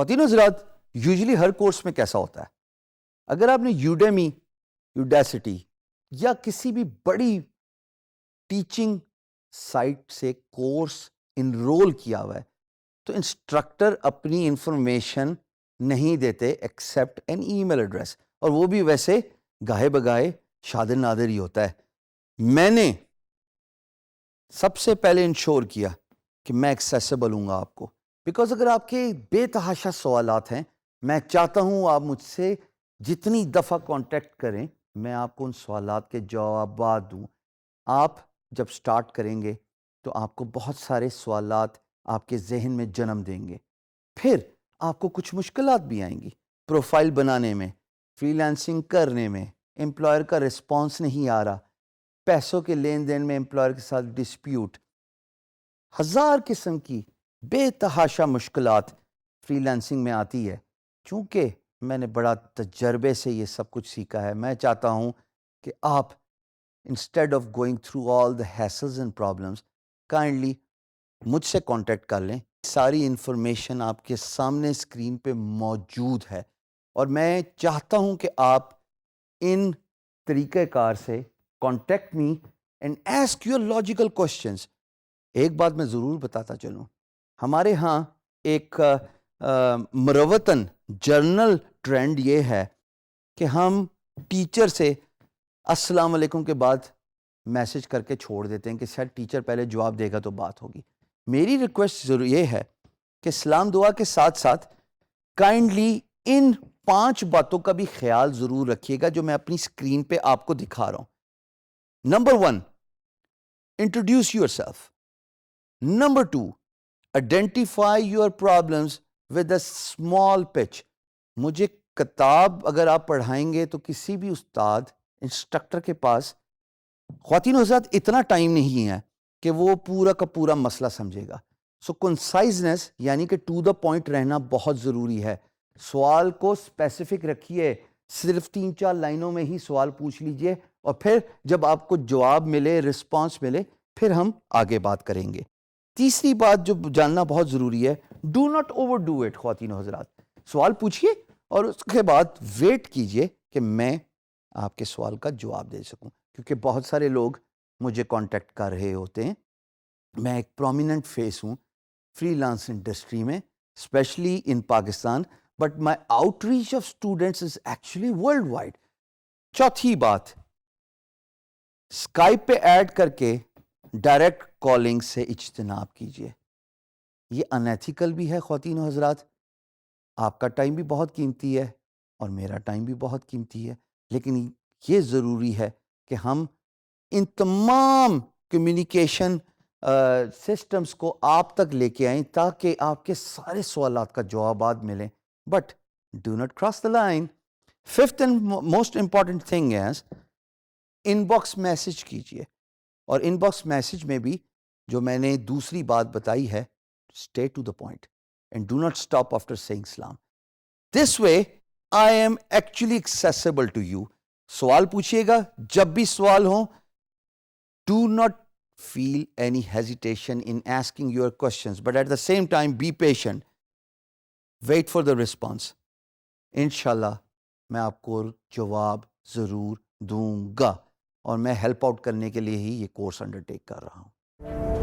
خواتین و حضرات، یوزلی ہر کورس میں کیسا ہوتا ہے، اگر آپ نے یوڈیمی، یوڈیسٹی یا کسی بھی بڑی ٹیچنگ سائٹ سے کورس انرول کیا ہوا ہے تو انسٹرکٹر اپنی انفارمیشن نہیں دیتے ایکسیپٹ این ای میل ایڈریس، اور وہ بھی ویسے گاہے بگاہے شادر نادر ہی ہوتا ہے۔ میں نے سب سے پہلے انشور کیا کہ میں ایکسیسیبل ہوں گا آپ کو، بیکاز اگر آپ کے بے تحاشا سوالات ہیں، میں چاہتا ہوں آپ مجھ سے جتنی دفعہ کانٹیکٹ کریں میں آپ کو ان سوالات کے جوابات دوں۔ آپ جب سٹارٹ کریں گے تو آپ کو بہت سارے سوالات آپ کے ذہن میں جنم دیں گے، پھر آپ کو کچھ مشکلات بھی آئیں گی پروفائل بنانے میں، فری لانسنگ کرنے میں، امپلائر کا رسپانس نہیں آ رہا، پیسوں کے لین دین میں امپلائر کے ساتھ ڈسپیوٹ، ہزار قسم کی بے تحاشا مشکلات فری لانسنگ میں آتی ہے۔ چونکہ میں نے بڑا تجربے سے یہ سب کچھ سیکھا ہے، میں چاہتا ہوں کہ آپ instead of going through all the hassles and problems kindly مجھ سے کانٹیکٹ کر لیں۔ ساری انفارمیشن آپ کے سامنے اسکرین پہ موجود ہے، اور میں چاہتا ہوں کہ آپ ان طریقہ کار سے contact me and ask your logical questions. ایک بات میں ضرور بتاتا چلوں، ہمارے ہاں ایک مروتاً جرنل ٹرینڈ یہ ہے کہ ہم ٹیچر سے السلام علیکم کے بعد میسج کر کے چھوڑ دیتے ہیں کہ شاید ٹیچر پہلے جواب دے گا تو بات ہوگی۔ میری ریکویسٹ ضرور یہ ہے کہ سلام دعا کے ساتھ ساتھ کائنڈلی ان 5 باتوں کا بھی خیال ضرور رکھیے گا جو میں اپنی اسکرین پہ آپ کو دکھا رہا ہوں۔ Number 1، introduce your self. Number 2، identify your problems with a small pitch. مجھے کتاب اگر آپ پڑھائیں گے تو کسی بھی استاد انسٹرکٹر کے پاس، خواتین و حضرات، اتنا ٹائم نہیں ہے کہ وہ پورا کا پورا مسئلہ سمجھے گا۔ سو کنسائزنس یعنی کہ ٹو دا پوائنٹ رہنا بہت ضروری ہے۔ سوال کو اسپیسیفک رکھیے، صرف 3-4 لائنوں میں ہی سوال پوچھ لیجئے، اور پھر جب آپ کو جواب ملے، رسپانس ملے، پھر ہم آگے بات کریں گے۔ تیسری بات جو جاننا بہت ضروری ہے، do not over do it. خواتین و حضرات، سوال پوچھیے اور اس کے بعد ویٹ کیجئے کہ میں آپ کے سوال کا جواب دے سکوں، کیونکہ بہت سارے لوگ مجھے کانٹیکٹ کر رہے ہوتے ہیں۔ میں ایک پرومیننٹ فیس ہوں فری لانس انڈسٹری میں، especially in Pakistan, but my outreach of students is actually worldwide. چوتھی بات، اسکائپ پہ ایڈ کر کے ڈائریکٹ کالنگ سے اجتناب کیجیے۔ یہ انیتھیکل بھی ہے خواتین و حضرات، آپ کا ٹائم بھی بہت قیمتی ہے اور میرا ٹائم بھی بہت قیمتی ہے، لیکن یہ ضروری ہے کہ ہم ان تمام کمیونیکیشن سسٹمز کو آپ تک لے کے آئیں تاکہ آپ کے سارے سوالات کا جوابات ملیں، but do not cross the line. Fifth and most important thing is in box message کیجیے، اور ان باکس میسج میں بھی جو میں نے دوسری بات بتائی ہے، stay to the point and do not stop after seeing سلام۔ This way I am actually accessible to you. سوال پوچھیے گا، جب بھی سوال ہوں، do not feel any hesitation in asking your questions, but at the same time be patient, wait for the response. انشاءاللہ میں آپ کو جواب ضرور دوں گا، اور میں ہیلپ آؤٹ کرنے کے لیے ہی یہ کورس انڈرٹیک کر رہا ہوں۔